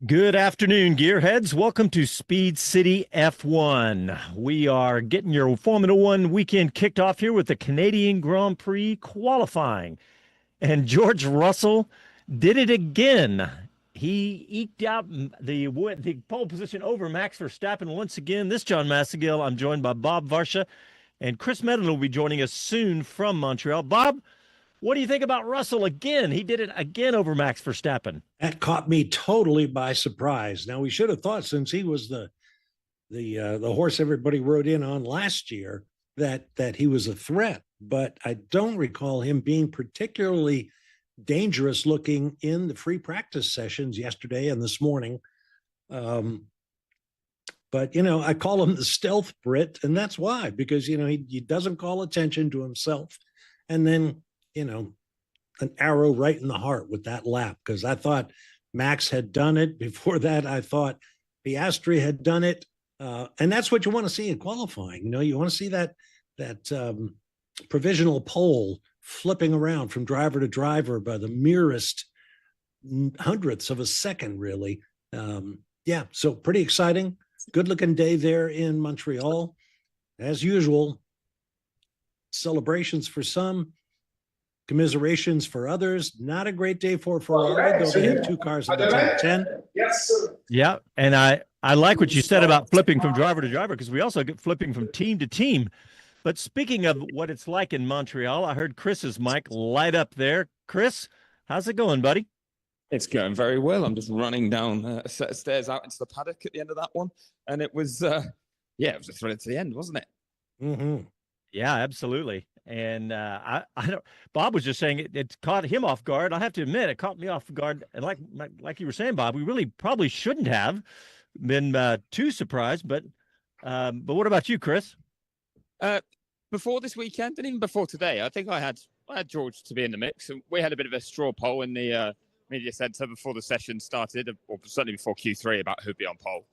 Good afternoon, gearheads. Welcome to Speed City F1. We are getting your Formula One weekend kicked off here with the Canadian Grand Prix qualifying. And George Russell did it again. He eked out the pole position over Max Verstappen once again. This Jon Massengale. I'm joined by Bob Varsha, and Chris Medland will be joining us soon from Montreal. Bob, what do you think about Russell again? He did it again over Max Verstappen. That caught me totally by surprise. Now we should have thought, since he was the horse everybody rode in on last year, that he was a threat. But I don't recall him being particularly dangerous looking in the free practice sessions yesterday and this morning. But I call him the stealth Brit, and that's why, because he doesn't call attention to himself, and then an arrow right in the heart with that lap, because I thought Max had done it. Before that, I thought Piastri had done it. And that's what you want to see in qualifying. You want to see that provisional pole flipping around from driver to driver by the merest hundredths of a second, really. So pretty exciting. Good looking day there in Montreal. As usual, celebrations for some, commiserations for others. Not a great day for Ferrari, though they have two cars in the top 10. Yes, sir. Yeah, and I like what you said about flipping from driver to driver, because we also get flipping from team to team. But speaking of what it's like in Montreal, I heard Chris's mic light up there. Chris, how's it going, buddy? It's going very well. I'm just running down a set of stairs out into the paddock at the end of that one. And it was, it was a thrill to the end, wasn't it? Mm-hmm. Yeah, absolutely. And I don't. Bob was just saying it caught him off guard. I have to admit, it caught me off guard. And like you were saying, Bob, we really probably shouldn't have been too surprised. But what about you, Chris? Before this weekend, and even before today, I think I had George to be in the mix, and we had a bit of a straw poll in the media centre before the session started, or certainly before Q3, about who'd be on pole.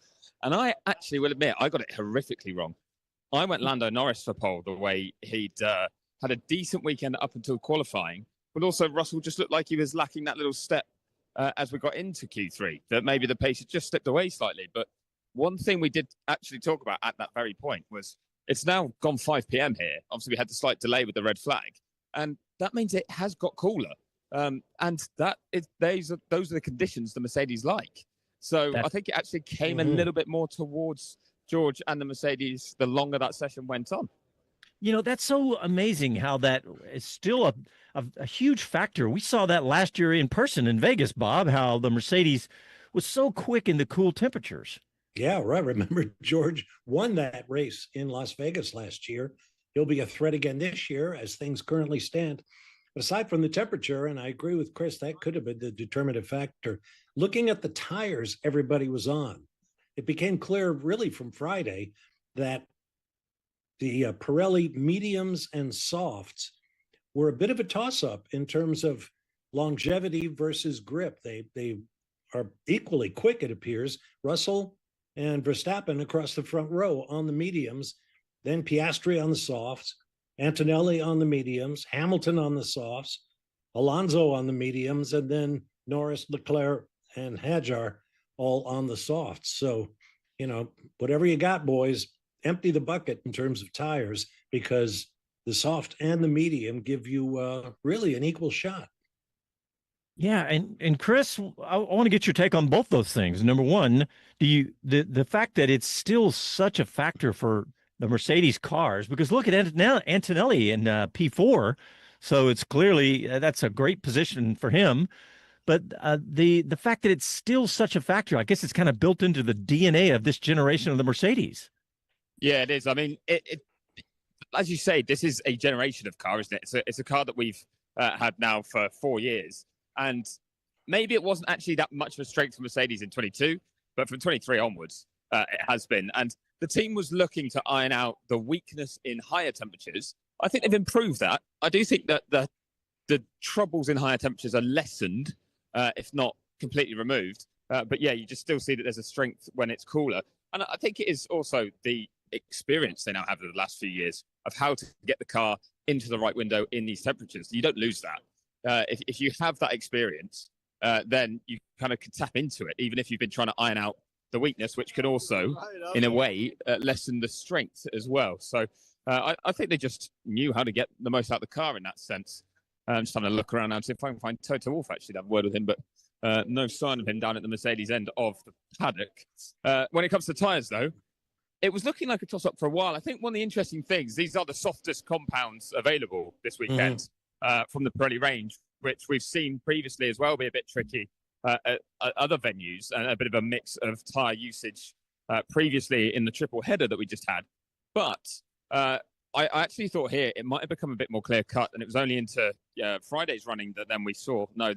And I actually will admit I got it horrifically wrong. I went Lando Norris for pole, the way he'd had a decent weekend up until qualifying, but also Russell just looked like he was lacking that little step as we got into Q3, that maybe the pace had just slipped away slightly. But one thing we did actually talk about at that very point was it's now gone 5 p.m. here. Obviously, we had the slight delay with the red flag, and that means it has got cooler. And those are the conditions the Mercedes like. So I think it actually came a little bit more towards George and the Mercedes the longer that session went on. That's so amazing how that is still a huge factor. We saw that last year in person in Vegas, Bob, how the Mercedes was so quick in the cool temperatures. Yeah, right. Remember, George won that race in Las Vegas last year. He'll be a threat again this year as things currently stand. But aside from the temperature, and I agree with Chris, that could have been the determinative factor. Looking at the tires everybody was on, it became clear really from Friday that the Pirelli mediums and softs were a bit of a toss-up in terms of longevity versus grip. They are equally quick, it appears. Russell and Verstappen across the front row on the mediums, then Piastri on the softs, Antonelli on the mediums, Hamilton on the softs, Alonso on the mediums, and then Norris, Leclerc, and Hadjar all on the softs. So, whatever you got, boys, empty the bucket in terms of tires, because the soft and the medium give you really an equal shot. Yeah, and Chris, I want to get your take on both those things. Number one, the fact that it's still such a factor for the Mercedes cars, because look at Antonelli in P4, so it's clearly that's a great position for him. But the fact that it's still such a factor, I guess it's kind of built into the DNA of this generation of the Mercedes. Yeah, it is. I mean, it as you say, this is a generation of car, isn't it? It's a car that we've had now for 4 years. And maybe it wasn't actually that much of a strength for Mercedes in 22, but from 23 onwards, it has been. And the team was looking to iron out the weakness in higher temperatures. I think they've improved that. I do think that the troubles in higher temperatures are lessened, if not completely removed. But yeah, you just still see that there's a strength when it's cooler. And I think it is also the experience they now have over the last few years of how to get the car into the right window in these temperatures. You don't lose that. If you have that experience, then you kind of can tap into it, even if you've been trying to iron out the weakness, which can also, in a way, lessen the strength as well. So I think they just knew how to get the most out of the car in that sense. I'm just having a look around now and see if I can find Toto Wolff actually to have a word with him, but no sign of him down at the Mercedes end of the paddock. When it comes to tyres, though, it was looking like a toss-up for a while. I think one of the interesting things, these are the softest compounds available this weekend from the Pirelli range, which we've seen previously as well be a bit tricky at other venues, and a bit of a mix of tyre usage previously in the triple header that we just had. But I actually thought here it might have become a bit more clear-cut, and it was only into Friday's running that then we saw, no,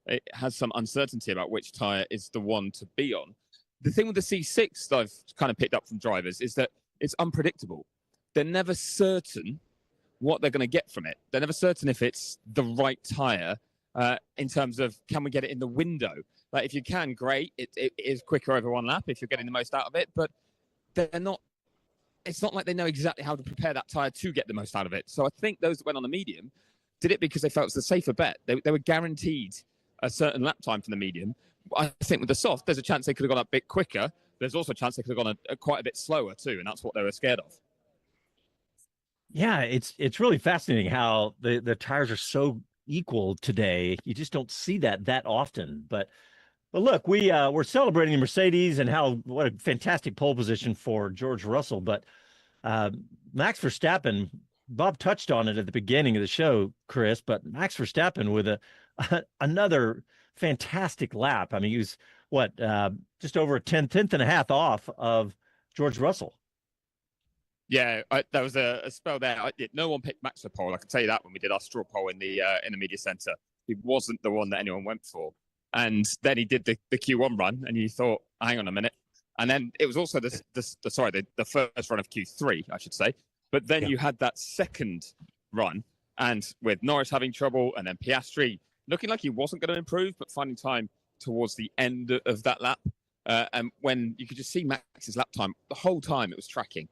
it has some uncertainty about which tyre is the one to be on. The thing with the C6 that I've kind of picked up from drivers is that it's unpredictable. They're never certain what they're going to get from it. They're never certain if it's the right tyre in terms of, can we get it in the window? Like, if you can, great. It is quicker over one lap if you're getting the most out of it, but it's not like they know exactly how to prepare that tyre to get the most out of it. So I think those that went on the medium did it because they felt it was the safer bet. They were guaranteed a certain lap time from the medium. I think with the soft, there's a chance they could have gone a bit quicker. There's also a chance they could have gone quite a bit slower too, and that's what they were scared of. Yeah, it's really fascinating how the tires are so equal today. You just don't see that often. But look, we're celebrating the Mercedes and what a fantastic pole position for George Russell. But Max Verstappen, Bob touched on it at the beginning of the show, Chris. But Max Verstappen with another fantastic lap. I mean, he was just over a tenth and a half off of George Russell. Yeah, there was a spell there. No one picked Max for pole. I can tell you that when we did our straw poll in the media center. He wasn't the one that anyone went for. And then he did the Q1 run, and you thought, hang on a minute. And then it was also the first run of Q3, I should say. But then you had that second run, and with Norris having trouble, and then Piastri looking like he wasn't going to improve, but finding time towards the end of that lap. And when you could just see Max's lap time, the whole time it was tracking.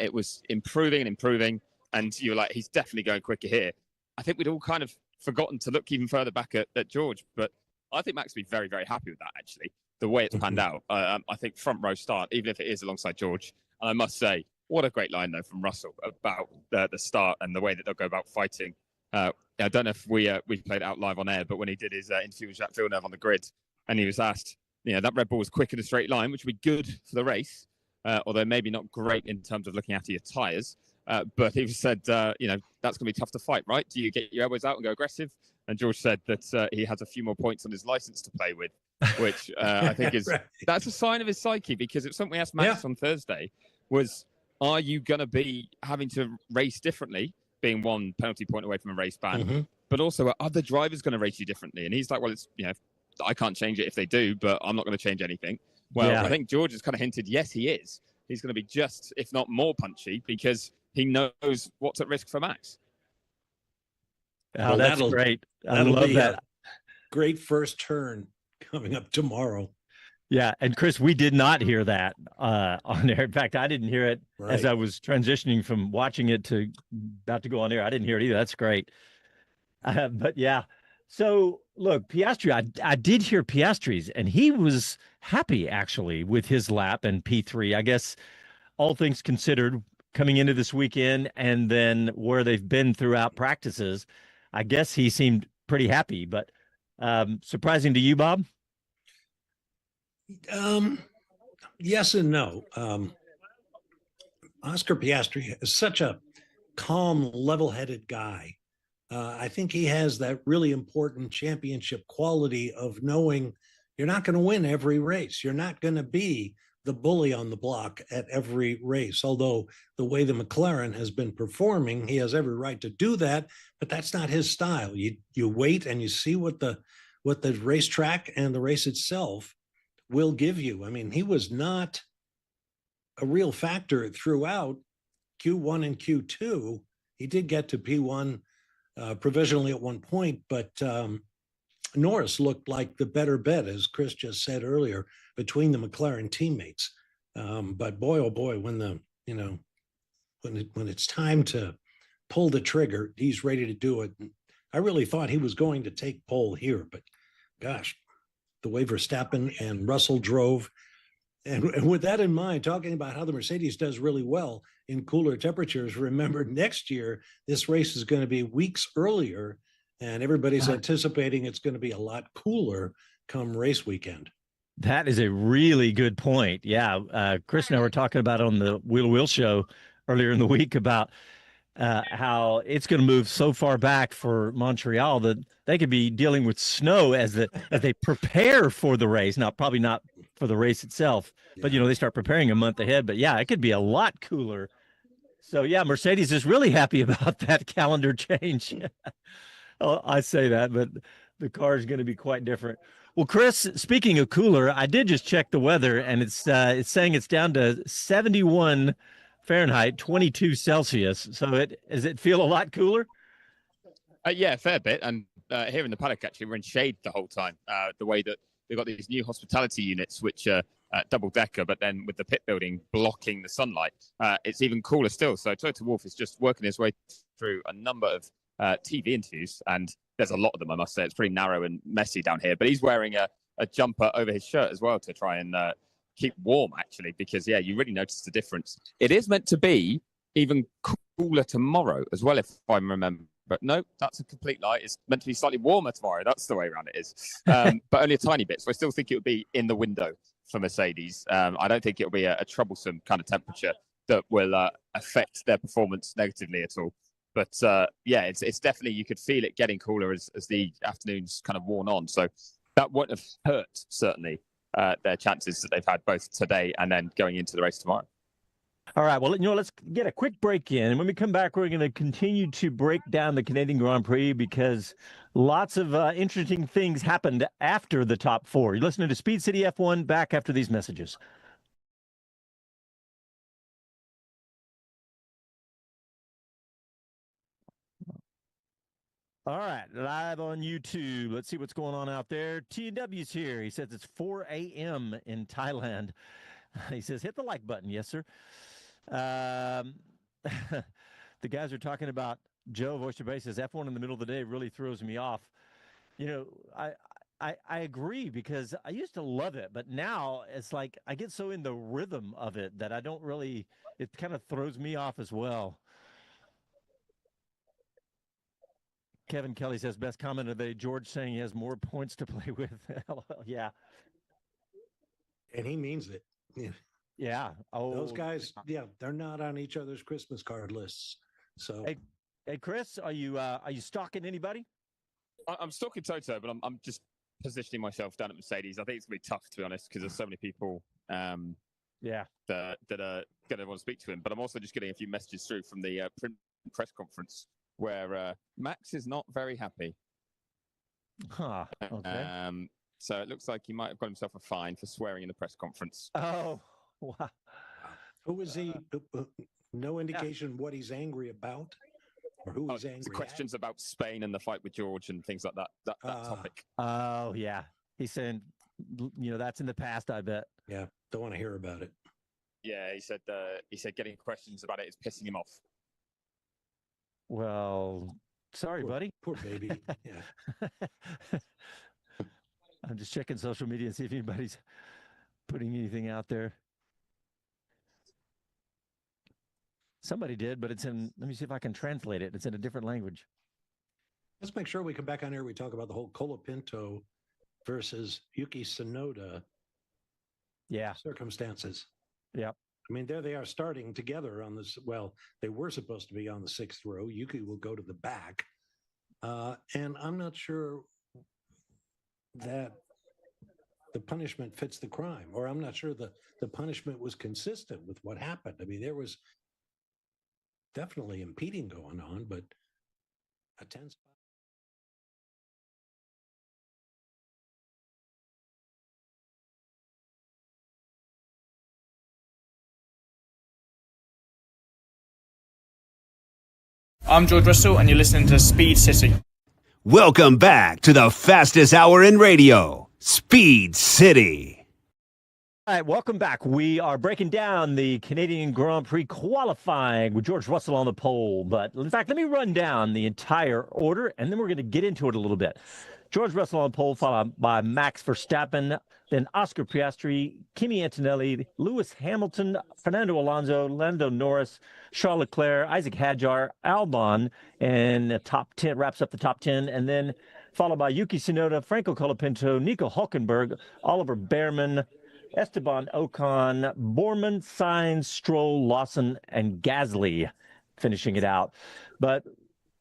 It was improving, and you were like, he's definitely going quicker here. I think we'd all kind of forgotten to look even further back at George, but I think Max would be very, very happy with that, actually, the way it's panned out. I think front row start, even if it is alongside George. And I must say, what a great line, though, from Russell about the start and the way that they'll go about fighting. I don't know if we played it out live on air, but when he did his interview with Jacques Villeneuve on the grid, and he was asked, that Red Bull was quick in a straight line, which would be good for the race, although maybe not great in terms of looking after your tyres. But he said, that's going to be tough to fight, right? Do you get your elbows out and go aggressive? And George said that he has a few more points on his license to play with, which I think is that's a sign of his psyche, because it's something we asked Max on Thursday was, are you going to be having to race differently, being one penalty point away from a race ban, but also are other drivers going to race you differently? And he's like, well, it's, I can't change it if they do, but I'm not going to change anything. Well, I think George has kind of hinted, yes, he is. He's going to be just, if not more punchy, because he knows what's at risk for Max. Oh, that's great. I love that. Great first turn coming up tomorrow. Yeah, and Chris, we did not hear that on air. In fact, I didn't hear it as I was transitioning from watching it to about to go on air. I didn't hear it either. That's great. But yeah, so look, Piastri, I did hear Piastri's, and he was happy actually with his lap and P3. I guess all things considered, coming into this weekend and then where they've been throughout practices, I guess he seemed pretty happy. But surprising to you, Bob? Yes and no. Oscar Piastri is such a calm, level-headed guy. I think he has that really important championship quality of knowing you're not going to win every race. You're not going to be the bully on the block at every race. Although the way the McLaren has been performing, he has every right to do that, but that's not his style. You wait and you see what the racetrack and the race itself will give you. I mean, he was not a real factor throughout Q1 and Q2. He did get to P1 provisionally at one point, but Norris looked like the better bet, as Chris just said earlier, between the McLaren teammates. But boy, oh boy, when it's time to pull the trigger, he's ready to do it. And I really thought he was going to take pole here, but gosh, the way Verstappen and Russell drove. And with that in mind, talking about how the Mercedes does really well in cooler temperatures, remember next year, this race is going to be weeks earlier, and everybody's anticipating it's going to be a lot cooler come race weekend. That is a really good point. Yeah. Chris and I were talking about on the Wheel to Wheel show earlier in the week about how it's going to move so far back for Montreal that they could be dealing with snow as they prepare for the race. Now, probably not for the race itself, but they start preparing a month ahead. But yeah, it could be a lot cooler. So yeah, Mercedes is really happy about that calendar change. Oh, I say that, but the car is going to be quite different. Well, Chris, speaking of cooler, I did just check the weather, and it's saying it's down to 71 Fahrenheit, 22 Celsius. So does it feel a lot cooler? Yeah, a fair bit. And here in the paddock, actually, we're in shade the whole time. The way that they've got these new hospitality units, which are double-decker, but then with the pit building blocking the sunlight, it's even cooler still. So Toto Wolff is just working his way through a number of TV interviews, and there's a lot of them, I must say. It's pretty narrow and messy down here, but he's wearing a jumper over his shirt as well to try and keep warm, actually, because, yeah, you really notice the difference. It is meant to be even cooler tomorrow as well, if I remember. But no, that's a complete lie. It's meant to be slightly warmer tomorrow. That's the way around it is. But only a tiny bit. So I still think it would be in the window for Mercedes. I don't think it'll be a troublesome kind of temperature that will affect their performance negatively at all. But yeah, it's definitely, you could feel it getting cooler as the afternoon's kind of worn on. So that won't have hurt, certainly, their chances that they've had both today and then going into the race tomorrow. All right. Well, let's get a quick break in. And when we come back, we're going to continue to break down the Canadian Grand Prix because lots of interesting things happened after the top four. You're listening to Speed City F1, back after these messages. All right, live on YouTube. Let's see what's going on out there. TW's here. He says it's 4 a.m. in Thailand. He says, hit the like button. Yes, sir. The guys are talking about Joe Voice says F1 in the middle of the day really throws me off. I agree because I used to love it, but now it's like I get so in the rhythm of it that I don't really, it kind of throws me off as well. Kevin Kelly says, best comment of the day, George saying he has more points to play with. Yeah. And he means it. Yeah. Oh, those guys, yeah, they're not on each other's Christmas card lists. So, hey, Chris, are you stalking anybody? I'm stalking Toto, but I'm just positioning myself down at Mercedes. I think it's gonna be tough, to be honest, because there's so many people. Yeah. That are going to want to speak to him. But I'm also just getting a few messages through from the press conference where Max is not very happy. Huh. Okay. So it looks like he might have got himself a fine for swearing in the press conference. Oh, wow. Who is he? No indication what he's angry about or who he's angry questions about Spain and the fight with George and things like that. That topic. Oh, yeah. He's saying, that's in the past, I bet. Yeah. Don't want to hear about it. Yeah. He said getting questions about it is pissing him off. Well, sorry, buddy. Poor baby. Yeah. I'm just checking social media and see if anybody's putting anything out there. Somebody did, but it's in, let me see if I can translate it. It's in a different language. Let's make sure we come back on here. We talk about the whole Colapinto versus Yuki Tsunoda circumstances. Yep. I mean, there they are starting together on this. Well, they were supposed to be on the sixth row. Yuki will go to the back. And I'm not sure that the punishment fits the crime, or I'm not sure the punishment was consistent with what happened. I mean, there was definitely impeding going on, but a 10 spot. I'm George Russell, and you're listening to Speed City. Welcome back to the fastest hour in radio, Speed City. All right, welcome back. We are breaking down the Canadian Grand Prix qualifying with George Russell on the pole. But in fact, let me run down the entire order, and then we're going to get into it a little bit. George Russell on pole, followed by Max Verstappen, then Oscar Piastri, Kimi Antonelli, Lewis Hamilton, Fernando Alonso, Lando Norris, Charles Leclerc, Isaac Hadjar, Albon, and the top 10 wraps up the top 10, and then followed by Yuki Tsunoda, Franco Colapinto, Nico Hulkenberg, Oliver Behrman, Esteban Ocon, Borman, Sainz, Stroll, Lawson, and Gasly finishing it out. But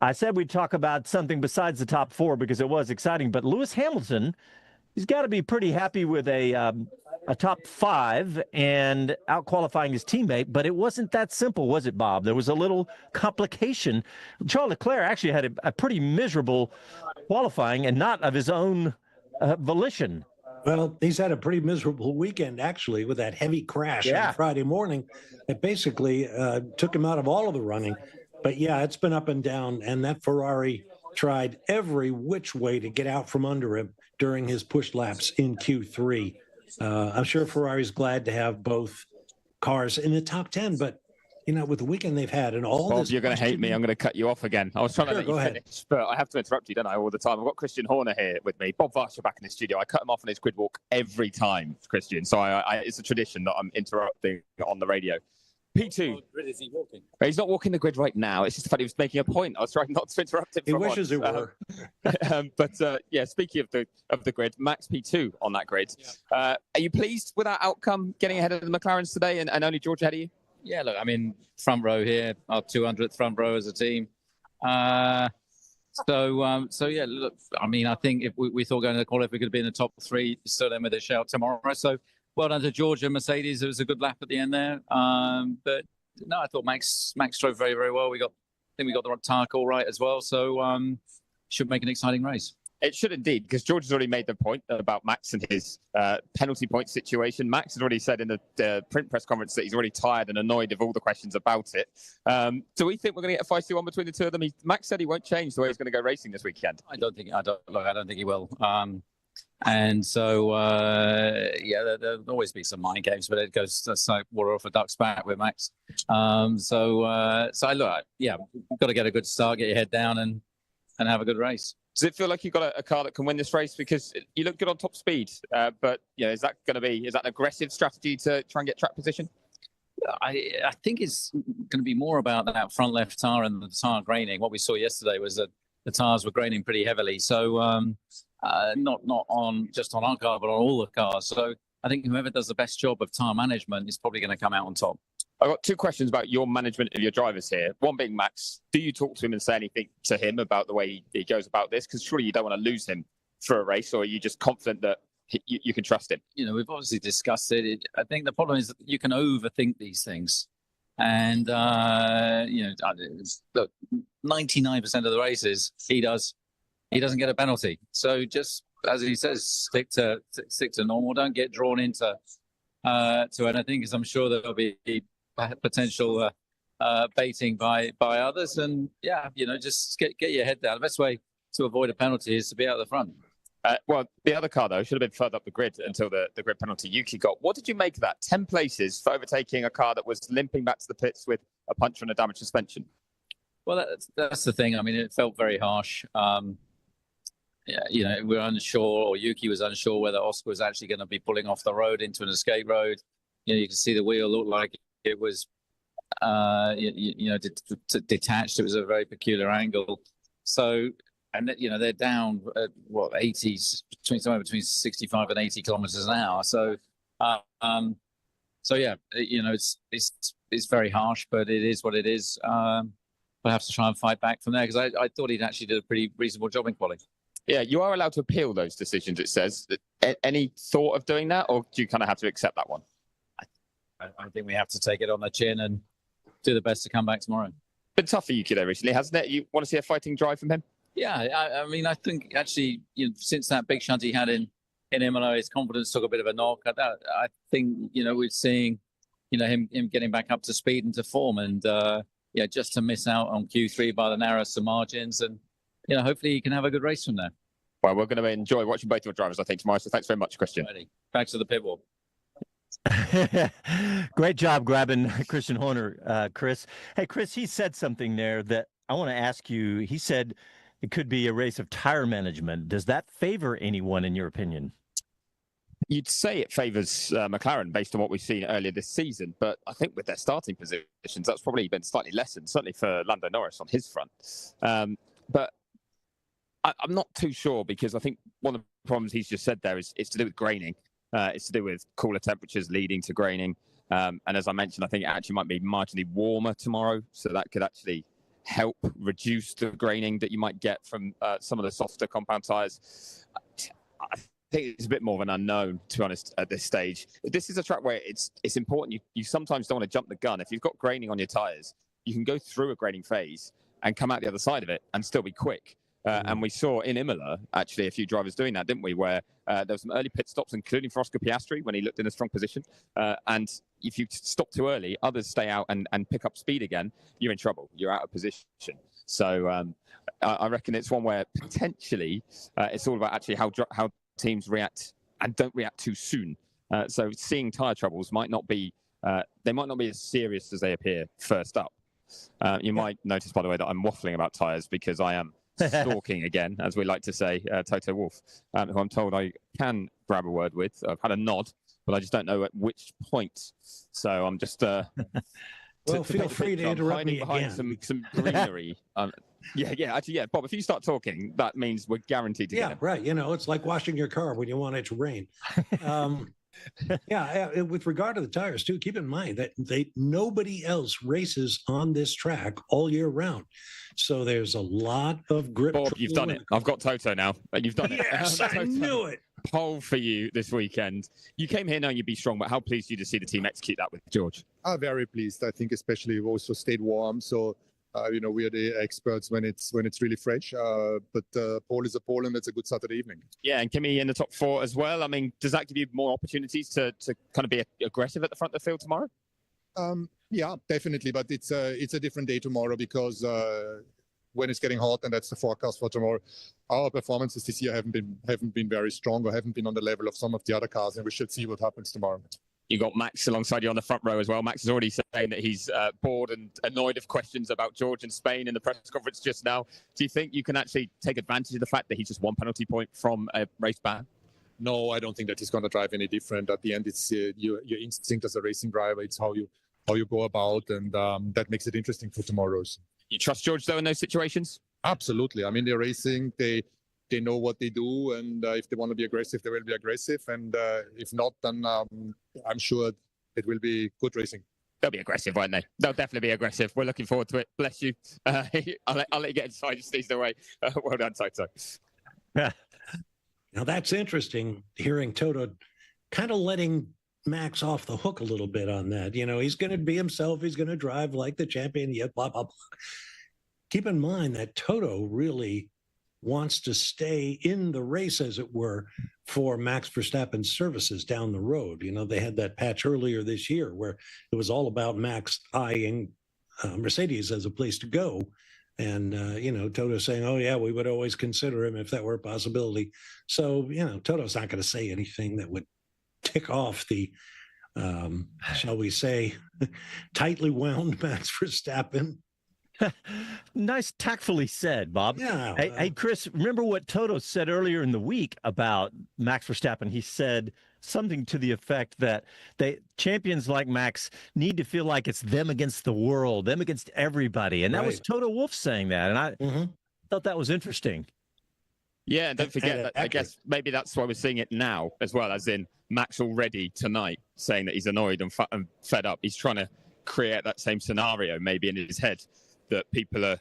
I said we'd talk about something besides the top 4 because it was exciting. But Lewis Hamilton, he's got to be pretty happy with a top 5 and out-qualifying his teammate. But it wasn't that simple, was it, Bob? There was a little complication. Charles Leclerc actually had a pretty miserable qualifying and not of his own volition. Well, he's had a pretty miserable weekend, actually, with that heavy crash on Friday morning that basically took him out of all of the running. But, yeah, it's been up and down, and that Ferrari tried every which way to get out from under him during his push laps in Q3. I'm sure Ferrari's glad to have both cars in the top 10, but, you know, with the weekend they've had and all Bob, this... you're going to hate me. I'm going to cut you off again. I was trying to let you finish, but I have to interrupt you, don't I, all the time. I've got Christian Horner here with me. Bob Varsha back in the studio. I cut him off on his grid walk every time, Christian. So it's a tradition that I'm interrupting on the radio. P2. What grid is he walking? He's not walking the grid right now. It's just the fact he was making a point. I was trying not to interrupt him. He wishes it were. But speaking of the grid, Max P2 on that grid. Yeah. Are you pleased with that outcome, getting ahead of the McLarens today and only George ahead of you? Yeah, look, I mean, front row here, our 200th front row as a team. So yeah, look, I mean, I think if we thought going to the qualify, if we could be in the top 3, still then with a shout tomorrow. So well done to George and Mercedes. It was a good lap at the end there. But no, I thought Max drove very, very well. I think we got the tire call right as well. So should make an exciting race. It should indeed, because George has already made the point about Max and his penalty point situation. Max has already said in the print press conference that he's already tired and annoyed of all the questions about it. Do we think we're going to get a feisty one between the two of them? Max said he won't change the way he's going to go racing this weekend. I don't think he will. And so, there'll always be some mind games, but it goes, that's like water off a duck's back with Max. So I look, yeah, you've got to get a good start, get your head down and have a good race. Does it feel like you've got a car that can win this race? Because you look good on top speed, but is that an aggressive strategy to try and get track position? I think it's going to be more about that front left tire and the tire graining. What we saw yesterday was that the tires were graining pretty heavily. So not on just on our car, but on all the cars. So I think whoever does the best job of tire management is probably going to come out on top. I've got 2 questions about your management of your drivers here. One being Max. Do you talk to him and say anything to him about the way he goes about this? Because surely you don't want to lose him for a race, or are you just confident that you can trust him? You know, we've obviously discussed it. I think the problem is that you can overthink these things. And, look, 99% of the races he doesn't get a penalty. So just, as he says, stick to normal. Don't get drawn into anything, because I'm sure there'll be potential baiting by others. And just get your head down. The best way to avoid a penalty is to be out the front. Well, the other car, though, should have been further up the grid until the grid penalty Yuki got. What did you make of that? 10 places for overtaking a car that was limping back to the pits with a puncture and a damaged suspension. Well, that's the thing. I mean, it felt very harsh. We're unsure, or Yuki was unsure whether Oscar was actually going to be pulling off the road into an escape road. You can see the wheel looked like it was, detached. It was a very peculiar angle. So, and they're down at 80s, somewhere between 65 and 80 kilometers an hour. So, it's very harsh, but it is what it is. We'll have to try and fight back from there, because I thought he'd actually did a pretty reasonable job in quality. Yeah, you are allowed to appeal those decisions, it says. Any thought of doing that, or do you kind of have to accept that one? I think we have to take it on the chin and do the best to come back tomorrow. Been tough for Yuki there recently, hasn't it? You want to see a fighting drive from him? Yeah, I mean, I think actually, since that big shunt he had in Imola, his confidence took a bit of a knock. I think, we're seeing, him getting back up to speed and to form, and just to miss out on Q3 by the narrowest of margins, and hopefully he can have a good race from there. Well, we're going to enjoy watching both your drivers, I think, tomorrow. So thanks very much, Christian. Ready. Back to the pit wall. Great job grabbing Christian Horner, Chris. Hey, Chris, he said something there that I want to ask you. He said it could be a race of tire management. Does that favor anyone, in your opinion? You'd say it favours McLaren based on what we've seen earlier this season, but I think with their starting positions, that's probably been slightly lessened, certainly for Lando Norris on his front. But I'm not too sure, because I think one of the problems he's just said there is to do with graining. It's to do with cooler temperatures leading to graining. And as I mentioned, I think it actually might be marginally warmer tomorrow, so that could actually help reduce the graining that you might get from some of the softer compound tyres. I think it's a bit more of an unknown, to be honest, at this stage. This is a track where it's important. You sometimes don't want to jump the gun. If you've got graining on your tyres, you can go through a graining phase and come out the other side of it and still be quick. And we saw in Imola, actually, a few drivers doing that, didn't we? Where there were some early pit stops, including for Oscar Piastri when he looked in a strong position. And if you stop too early, others stay out and pick up speed again, you're in trouble. You're out of position. So I reckon it's one where potentially it's all about actually how teams react and don't react too soon. So seeing tyre troubles might not be as serious as they appear first up. You might notice, by the way, that I'm waffling about tyres because I am stalking again, as we like to say, Toto Wolff, who I'm told I can grab a word with. I've had a nod, but I just don't know at which point. So I'm just well, feel free to interrupt me again. Some greenery. Actually, Bob, if you start talking, that means we're guaranteed to get it. Right. It's like washing your car when you want it to rain. With regard to the tires too, keep in mind that nobody else races on this track all year round. So there's a lot of grip. Bob, you've done it. I've got Toto now. You've done it. Yes, I knew it. Pole for you this weekend. You came here knowing you'd be strong, but how pleased are you to see the team execute that with George? Very pleased. I think especially we've also stayed warm. So, we are the experts when it's really fresh. But pole is a pole, and it's a good Saturday evening. Yeah, and Kimi in the top 4 as well. I mean, does that give you more opportunities to kind of be aggressive at the front of the field tomorrow? Yeah, definitely. But it's a different day tomorrow because when it's getting hot, and that's the forecast for tomorrow, our performances this year haven't been very strong or haven't been on the level of some of the other cars, and we should see what happens tomorrow. You got Max alongside you on the front row as well. Max is already saying that he's bored and annoyed of questions about George and Spain in the press conference just now. Do you think you can actually take advantage of the fact that he's just 1 penalty point from a race ban? No, I don't think that he's going to drive any different. At the end, it's your instinct as a racing driver. It's how you go about, and that makes it interesting for tomorrow's. You trust George, though, in those situations? Absolutely. I mean, they're racing. They know what they do, and if they want to be aggressive, they will be aggressive. And if not, then I'm sure it will be good racing. They'll be aggressive, won't they? They'll definitely be aggressive. We're looking forward to it. Bless you. I'll let you get inside. You sneezed away. Well done, Toto. Now, that's interesting, hearing Toto kind of letting Max off the hook a little bit on that. He's going to be himself. He's going to drive like the champion, yet blah, blah, blah. Keep in mind that Toto really wants to stay in the race, as it were, for Max Verstappen's services down the road. They had that patch earlier this year where it was all about Max eyeing Mercedes as a place to go. And, Toto saying, oh, yeah, we would always consider him if that were a possibility. So, Toto's not going to say anything that would tick off the, shall we say, tightly wound Max Verstappen. Nice, tactfully said, Bob. Yeah. Hey, Chris, remember what Toto said earlier in the week about Max Verstappen? He said something to the effect that champions like Max need to feel like it's them against the world, them against everybody. And that was Toto Wolff saying that. And I thought that was interesting. Yeah, and don't forget that. I guess maybe that's why we're seeing it now as well, as in Max already tonight saying that he's annoyed and fed up. He's trying to create that same scenario maybe in his head, that people are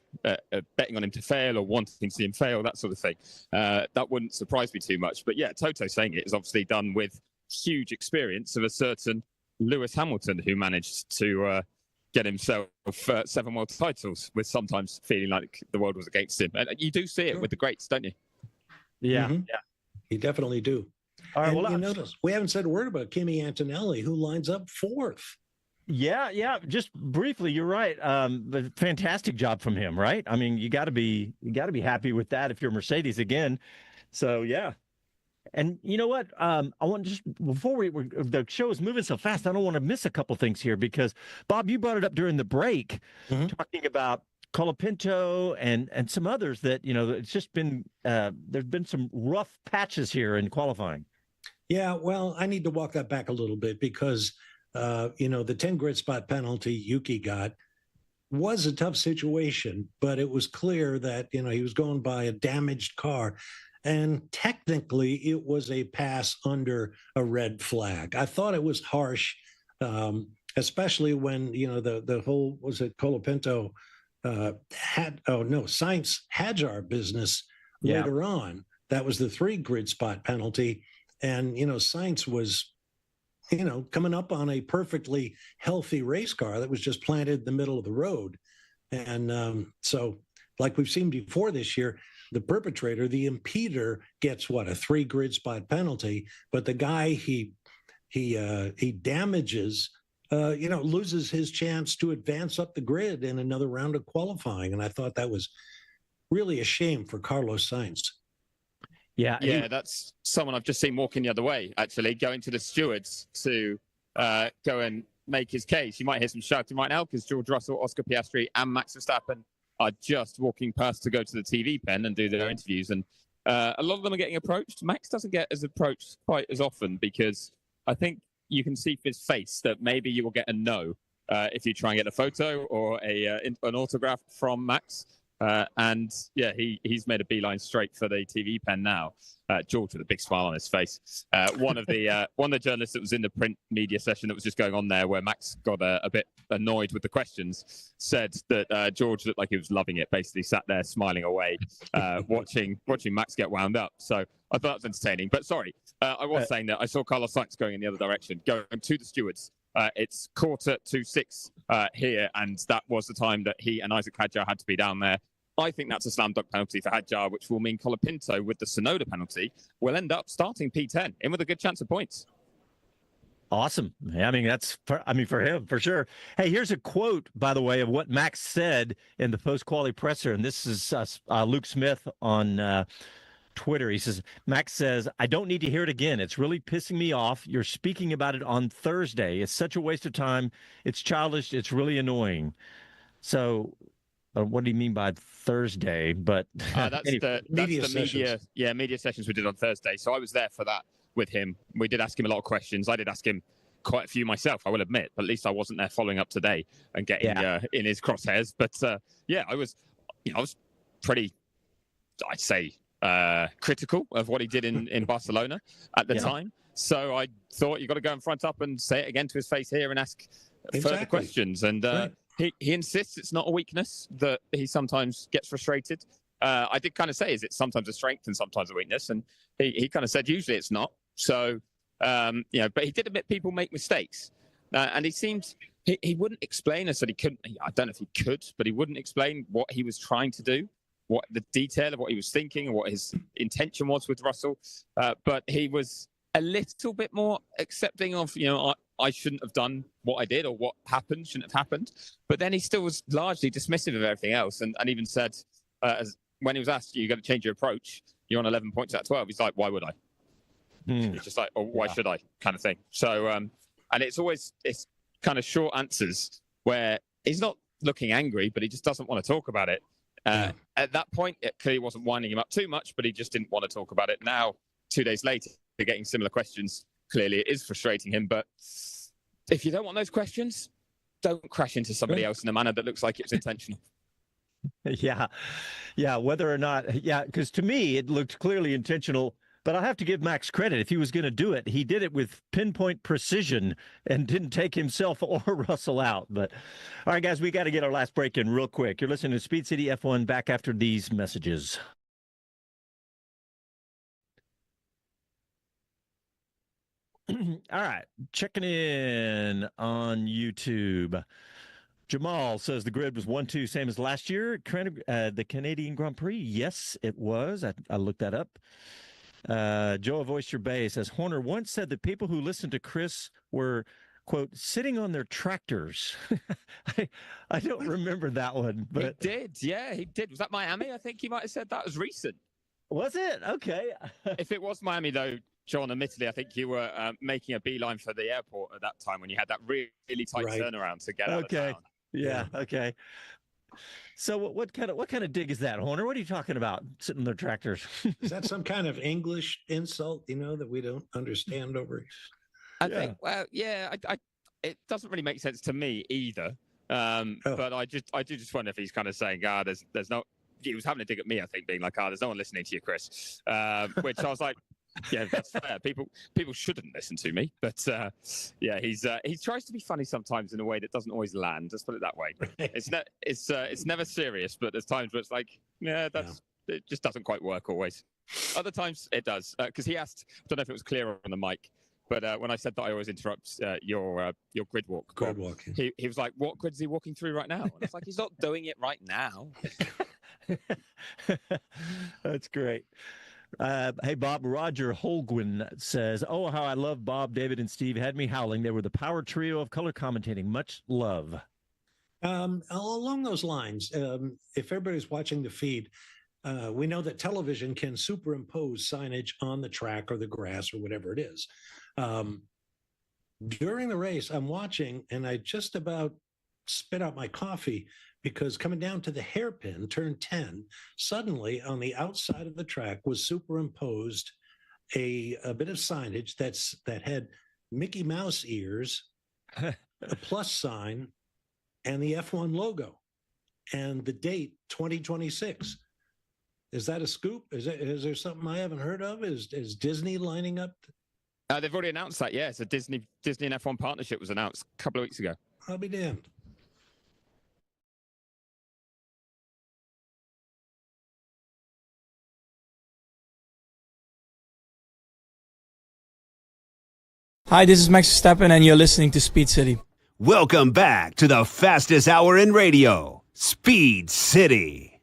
betting on him to fail or wanting to see him fail, that sort of thing. That wouldn't surprise me too much. But yeah, Toto saying it is obviously done with huge experience of a certain Lewis Hamilton, who managed to get himself 7 world titles with sometimes feeling like the world was against him. And you do see it with the greats, don't you? Yeah, you definitely do. All right, and you notice we haven't said a word about Kimi Antonelli, who lines up 4th. Yeah. Just briefly, you're right. But fantastic job from him, right? I mean, you got to be happy with that if you're Mercedes again. So yeah. And you know what? I want just before the show is moving so fast, I don't want to miss a couple things here because Bob, you brought it up during the break, talking about Colapinto and some others that, it's just been there's been some rough patches here in qualifying. Yeah, well, I need to walk that back a little bit because, the 10 grid spot penalty Yuki got was a tough situation, but it was clear that, he was going by a damaged car. And technically, it was a pass under a red flag. I thought it was harsh, especially when, the whole, was it Colapinto Sainz Hadjar business later on. That was the 3 grid spot penalty. And, Sainz was, coming up on a perfectly healthy race car that was just planted in the middle of the road. And so, like we've seen before this year, the perpetrator, the impeder, gets a 3 grid spot penalty, but the guy he damages, loses his chance to advance up the grid in another round of qualifying. And I thought that was really a shame for Carlos Sainz. Yeah, that's someone I've just seen walking the other way, actually, going to the stewards to go and make his case. You might hear some shouting right now because George Russell, Oscar Piastri, and Max Verstappen are just walking past to go to the TV pen and do their interviews. And a lot of them are getting approached. Max doesn't get as approached quite as often because I think you can see his face that maybe you will get a no if you try and get a photo or an autograph from Max. And yeah, he's made a beeline straight for the TV pen now. George with a big smile on his face. One of the journalists that was in the print media session that was just going on there, where Max got a bit annoyed with the questions, said that George looked like he was loving it. Basically, sat there smiling away, watching Max get wound up. So I thought that was entertaining. But sorry, I was saying that I saw Carlos Sainz going in the other direction, going to the stewards. It's 4:45 here, and that was the time that he and Isaac Hadjar had to be down there. I think that's a slam dunk penalty for Hadjar, which will mean Colapinto, with the Sonoda penalty, will end up starting P10 in with a good chance of points. Awesome. I mean, for him, for sure. Hey, here's a quote, by the way, of what Max said in the post-quality presser, and this is Luke Smith on Twitter. He says, Max says, "I don't need to hear it again. It's really pissing me off. You're speaking about it on Thursday. It's such a waste of time. It's childish. It's really annoying." So what do you mean by Thursday? But that's the media sessions we did on Thursday. So I was there for that with him. We did ask him a lot of questions. I did ask him quite a few myself, I will admit, but at least I wasn't there following up today and getting in his crosshairs. But I was pretty, I'd say, critical of what he did in Barcelona at the time. So I thought you've got to go and front up and say it again to his face here and ask further questions. And he insists it's not a weakness, that he sometimes gets frustrated. I did kind of say, is it sometimes a strength and sometimes a weakness? And he kind of said, usually it's not. So, but he did admit people make mistakes. And he seemed, he wouldn't explain us that he couldn't, I don't know if he could, but he wouldn't explain what he was trying to do, what the detail of what he was thinking and what his intention was with Russell. But he was a little bit more accepting of, I shouldn't have done what I did, or what happened shouldn't have happened. But then he still was largely dismissive of everything else, and even said, when he was asked, "You got to change your approach. You're on 11 points out of 12." He's like, "Why would I?" It's just like, "Oh, why should I?" kind of thing. So, and it's kind of short answers where he's not looking angry, but he just doesn't want to talk about it. At that point, it clearly wasn't winding him up too much, but he just didn't want to talk about it. Now, 2 days later, they're getting similar questions. Clearly, it is frustrating him, but if you don't want those questions, don't crash into somebody else in a manner that looks like it was intentional. Yeah, whether or not, because to me, it looked clearly intentional, but I have to give Max credit. If he was going to do it, he did it with pinpoint precision and didn't take himself or Russell out. But all right, guys, we got to get our last break in real quick. You're listening to Speed City F1, back after these messages. All right, checking in on YouTube. Jamal says the grid was 1-2, same as last year. The Canadian Grand Prix. Yes, it was. I looked that up. Joe of Oyster Bay says Horner once said that people who listened to Chris were, quote, sitting on their tractors. I don't remember that one, but he did. Yeah, he did. Was that Miami? I think he might have said that was recent. Was it? Okay. If it was Miami, though, John, admittedly, I think you were making a beeline for the airport at that time when you had that really tight turnaround to get out of town. Yeah, okay. So what kind of dig is that, Horner? What are you talking about? Sitting in their tractors? Is that some kind of English insult, that we don't understand over? I think, well, yeah, it doesn't really make sense to me either. But I do just wonder if he's kind of saying, there's no. He was having a dig at me, I think, being like, there's no one listening to you, Chris. Which I was like, yeah, that's fair. People shouldn't listen to me, but yeah, he tries to be funny sometimes in a way that doesn't always land. Let's put it that way. It's never serious, but there's times where it's like, it just doesn't quite work always. Other times it does, because he asked. I don't know if it was clear on the mic, but when I said that I always interrupt your grid walk, he was like, "What grid is he walking through right now?" And it's like he's not doing it right now. That's great. Hey, Bob, Roger Holguin says, "Oh, how I love Bob, David, and Steve. Had me howling. They were the power trio of color commentating. Much love." Along those lines, if everybody's watching the feed, we know that television can superimpose signage on the track or the grass or whatever it is. During the race, I'm watching, and I just about spit out my coffee because coming down to the hairpin, turn 10, suddenly on the outside of the track was superimposed a bit of signage that had Mickey Mouse ears, a plus sign, and the F1 logo, and the date 2026. Is that a scoop? Is there something I haven't heard of? Is Disney lining up? They've already announced that. Yeah, it's a Disney and F1 partnership was announced a couple of weeks ago. I'll be damned. Hi, this is Max Verstappen, and you're listening to Speed City. Welcome back to the fastest hour in radio, Speed City.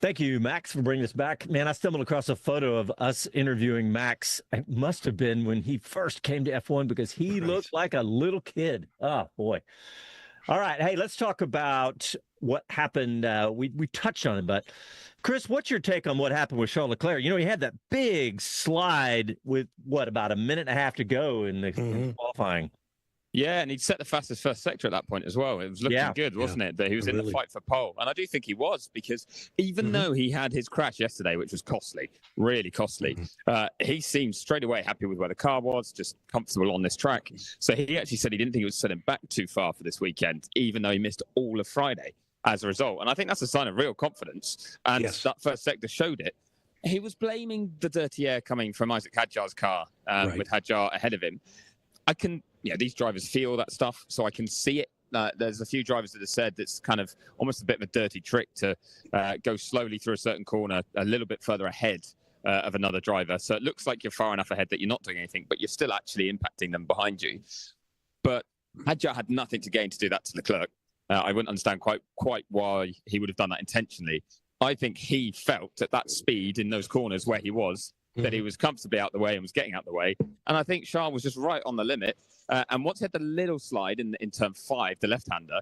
Thank you, Max, for bringing us back. Man, I stumbled across a photo of us interviewing Max. It must have been when he first came to F1 because he looked like a little kid. Oh, boy. All right. Hey, let's talk about what happened. We touched on it, but Chris, what's your take on what happened with Charles Leclerc? He had that big slide with about a minute and a half to go in the qualifying. Yeah, and he'd set the fastest first sector at that point as well. It was looking good, wasn't it? That he was in the fight for pole. And I do think he was, because even though he had his crash yesterday, which was costly, really costly, he seemed straight away happy with where the car was, just comfortable on this track. So he actually said he didn't think it was setting back too far for this weekend, even though he missed all of Friday as a result. And I think that's a sign of real confidence. And that first sector showed it. He was blaming the dirty air coming from Isaac Hadjar's car with Hadjar ahead of him. These drivers feel that stuff, so I can see it. There's a few drivers that have said it's kind of almost a bit of a dirty trick to go slowly through a certain corner a little bit further ahead of another driver. So it looks like you're far enough ahead that you're not doing anything, but you're still actually impacting them behind you. But Hadjar had nothing to gain to do that to Leclerc. I wouldn't understand quite why he would have done that intentionally. I think he felt at that speed in those corners where he was, that he was comfortably out the way and was getting out the way. And I think Charles was just right on the limit. And once he had the little slide in turn 5, the left-hander,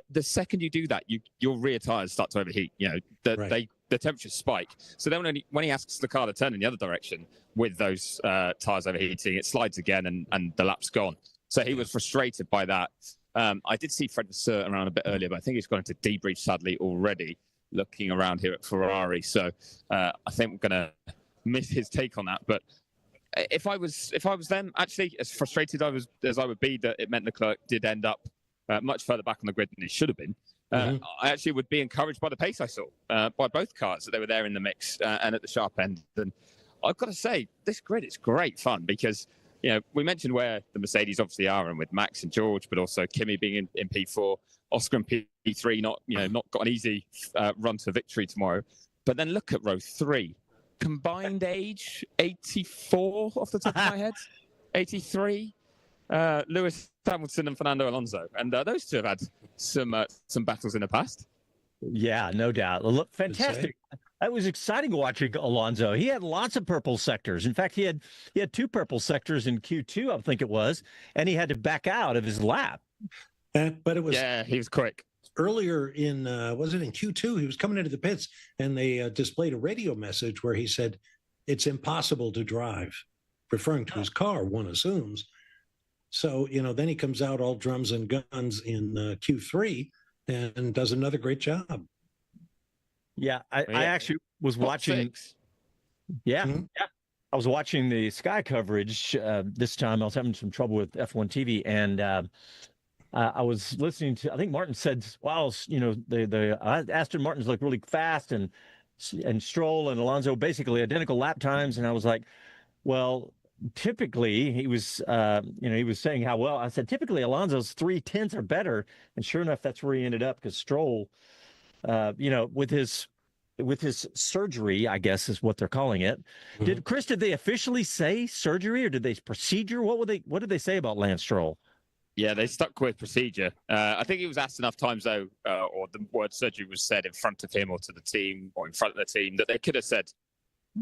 the second you do that, your rear tyres start to overheat. The temperatures spike. So then when he asks the car to turn in the other direction with those tyres overheating, it slides again and the lap's gone. So he was frustrated by that. I did see Fred Vasseur around a bit earlier, but I think he's gone into debrief sadly already, looking around here at Ferrari. So I think we're going to miss his take on that. But if I was them, actually, as frustrated as I would be that it meant Leclerc did end up much further back on the grid than he should have been, I actually would be encouraged by the pace I saw by both cars, that they were there in the mix and at the sharp end. And I've got to say, this grid is great fun because we mentioned where the Mercedes obviously are, and with Max and George, but also Kimi being in P4, Oscar in P3, not got an easy run to victory tomorrow. But then look at row 3. Combined age 84 off the top of my head, 83. Lewis Hamilton and Fernando Alonso, and those two have had some battles in the past. Yeah, no doubt. Look, fantastic. It was exciting watching Alonso. He had lots of purple sectors. In fact, he had 2 purple sectors in Q2, I think it was, and he had to back out of his lap. But it was he was quick. Earlier in, was it in Q2? He was coming into the pits and they displayed a radio message where he said, "It's impossible to drive," referring to his car, one assumes. So, then he comes out all drums and guns in Q3 and does another great job. Yeah, I actually was Top watching. 6. Yeah, Mhm. yeah. I was watching the Sky coverage this time. I was having some trouble with F1 TV, and I was listening to. I think Martin said, "Wow, the Aston Martins look really fast, and Stroll and Alonso basically identical lap times." And I was like, "Well, typically," he was, he was saying how well. I said, "Typically, Alonso's 3/10 are better," and sure enough, that's where he ended up because Stroll, with his surgery, I guess is what they're calling it. Mhm. Did they officially say surgery or did they procedure? What did they say about Lance Stroll? Yeah, they stuck with procedure. I think he was asked enough times, though, or the word surgery was said in front of him or to the team or in front of the team, that they could have said,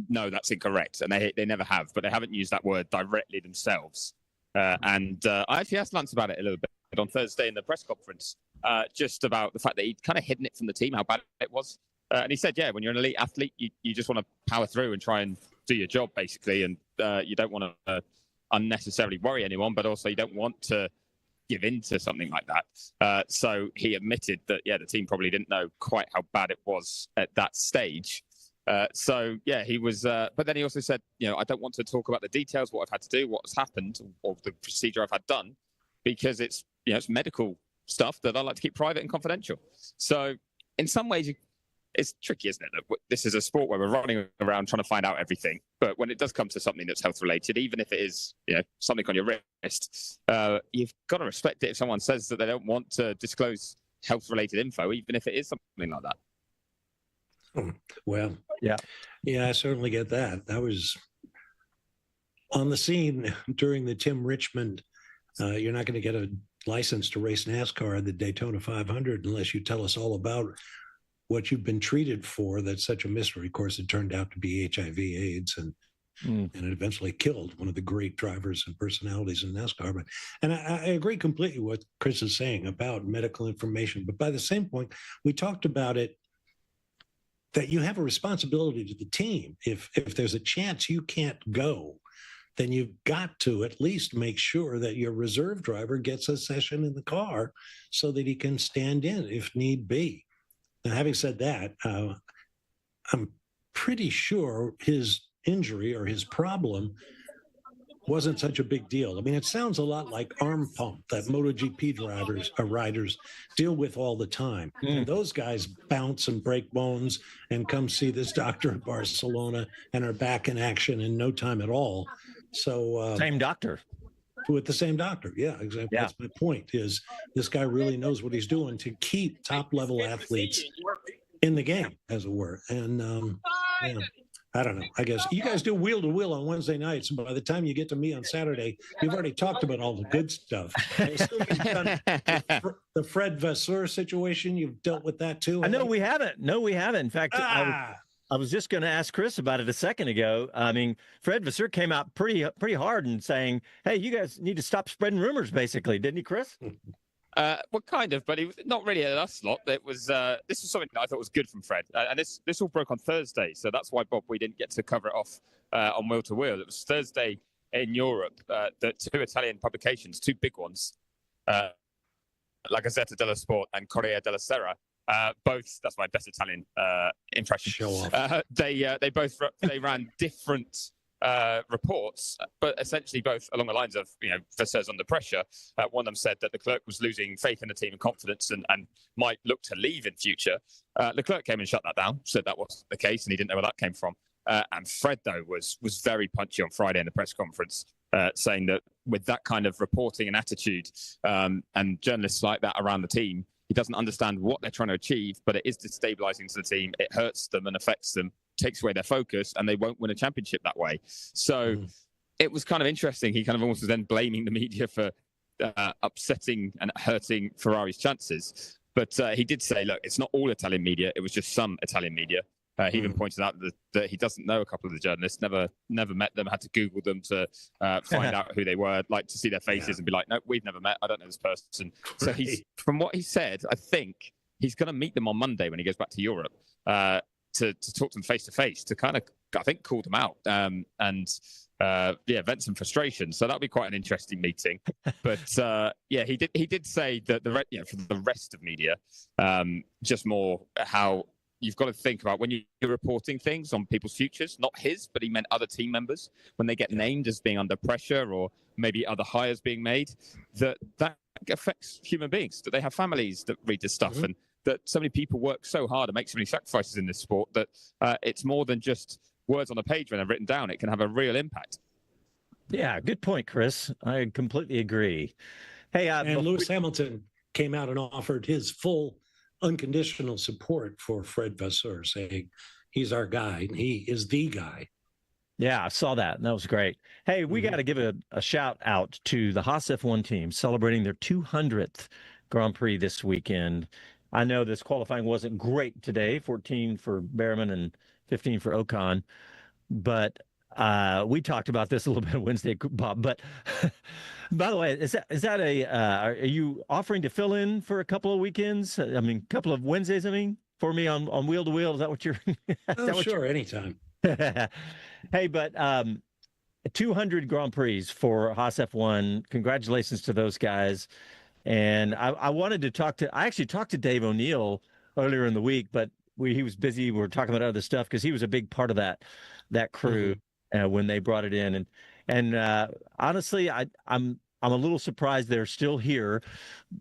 no, that's incorrect. And they never have, but they haven't used that word directly themselves. I actually asked Lance about it a little bit on Thursday in the press conference, just about the fact that he'd kind of hidden it from the team, how bad it was. And he said, yeah, when you're an elite athlete, you just want to power through and try and do your job, basically. And you don't want to unnecessarily worry anyone, but also you don't want to give in to something like that. So he admitted that, yeah, the team probably didn't know quite how bad it was at that stage. He was, but then he also said, I don't want to talk about the details, what I've had to do, what's happened, or the procedure I've had done, because it's medical stuff that I like to keep private and confidential. So in some ways, it's tricky, isn't it? That this is a sport where we're running around trying to find out everything. But when it does come to something that's health related, even if it is, something on your wrist, you've got to respect it if someone says that they don't want to disclose health related info, even if it is something like that. Well, yeah, I certainly get that. I was on the scene during the Tim Richmond. You're not going to get a license to race NASCAR at the Daytona 500 unless you tell us all about what you've been treated for. That's such a mystery. Of course, it turned out to be HIV/AIDS, and it eventually killed one of the great drivers and personalities in NASCAR. And I agree completely with what Chris is saying about medical information. But by the same point, we talked about it, that you have a responsibility to the team. If there's a chance you can't go, then you've got to at least make sure that your reserve driver gets a session in the car so that he can stand in if need be. Now, having said that, I'm pretty sure his injury or his problem wasn't such a big deal. I mean, it sounds a lot like arm pump that MotoGP riders deal with all the time. And those guys bounce and break bones and come see this doctor in Barcelona and are back in action in no time at all. So same doctor. With the same doctor. Yeah, exactly. Yeah. That's my point, is this guy really knows what he's doing to keep top level athletes in the game, as it were. And I don't know. I guess you guys do wheel to wheel on Wednesday nights. And by the time you get to me on Saturday, you've already talked about all the good stuff. I assume you've done the Fred Vasseur situation. You've dealt with that too. No, we haven't. In fact, I was just going to ask Chris about it a second ago. I mean, Fred Vasseur came out pretty hard and saying, "Hey, you guys need to stop spreading rumors," basically, didn't he, Chris? Well, kind of, but he was not really at us lot. It was this was something that I thought was good from Fred, and this all broke on Thursday, so that's why, Bob, we didn't get to cover it off on Wheel to Wheel. It was Thursday in Europe that 2 Italian publications, 2 big ones, La Gazzetta dello Sport and Corriere della Sera, both, that's my best Italian impression. Show off. They ran different reports, but essentially both along the lines of, Vasseur's under pressure. One of them said that Leclerc was losing faith in the team and confidence and might look to leave in future. Leclerc came and shut that down, said that wasn't the case and he didn't know where that came from. And Fred, though, was very punchy on Friday in the press conference, saying that with that kind of reporting and attitude and journalists like that around the team, he doesn't understand what they're trying to achieve, but it is destabilizing to the team. It hurts them and affects them, takes away their focus, and they won't win a championship that way. So it was kind of interesting. He kind of almost was then blaming the media for upsetting and hurting Ferrari's chances. But he did say, look, it's not all Italian media. It was just some Italian media. He even pointed out that he doesn't know a couple of the journalists, never met them, had to Google them to find out who they were, like to see their faces and be like, no, we've never met. I don't know this person. So from what he said, I think he's going to meet them on Monday when he goes back to Europe to talk to them face to face, to kind of I think, called him out vent some frustration. So that'll be quite an interesting meeting. But he did say that for the rest of media, just more how you've got to think about when you're reporting things on people's futures, not his, but he meant other team members, when they get named as being under pressure or maybe other hires being made, that affects human beings, that they have families that read this stuff, and that so many people work so hard and make so many sacrifices in this sport that it's more than just words on a page when they're written down. It can have a real impact. Yeah, good point, Chris. I completely agree. Hey, and Lewis Hamilton came out and offered his full unconditional support for Fred Vasseur, saying he's our guy and he is the guy. Yeah, I saw that, and that was great. Hey, we got to give a shout out to the Haas F1 team celebrating their 200th Grand Prix this weekend. I know this qualifying wasn't great today, 14 for Behrman and 15 for Ocon, but we talked about this a little bit Wednesday, Bob. But by the way, is that are you offering to fill in for a couple of weekends? I mean, a couple of Wednesdays. I mean, for me on wheel to wheel. Is that what you're? Sure, anytime. Hey, but 200 Grand Prix for Haas F1. Congratulations to those guys. And I wanted to I actually talked to Dave O'Neill earlier in the week, but he was busy. We were talking about other stuff because he was a big part of that crew when they brought it in. And honestly, I'm a little surprised they're still here,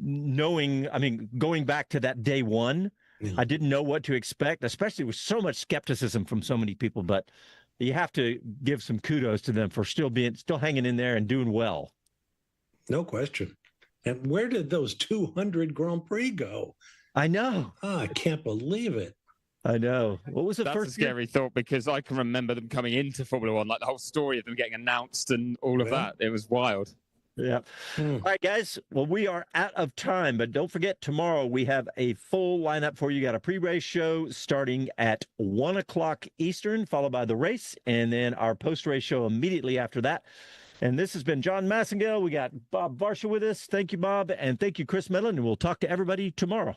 going back to that day one. I didn't know what to expect, especially with so much skepticism from so many people. But you have to give some kudos to them for still hanging in there and doing well. No question. And where did those 200 Grand Prix go? I know. Oh, I can't believe it. I know. What was the That's first? a scary thought, because I can remember them coming into Formula One, like the whole story of them getting announced and all of that. It was wild. Yeah. All right, guys. Well, we are out of time, but don't forget, tomorrow we have a full lineup for you. Got a pre-race show starting at 1:00 Eastern, followed by the race, and then our post-race show immediately after that. And this has been Jon Massengale. We got Bob Varsha with us. Thank you, Bob, and thank you, Chris Medland, and we'll talk to everybody tomorrow.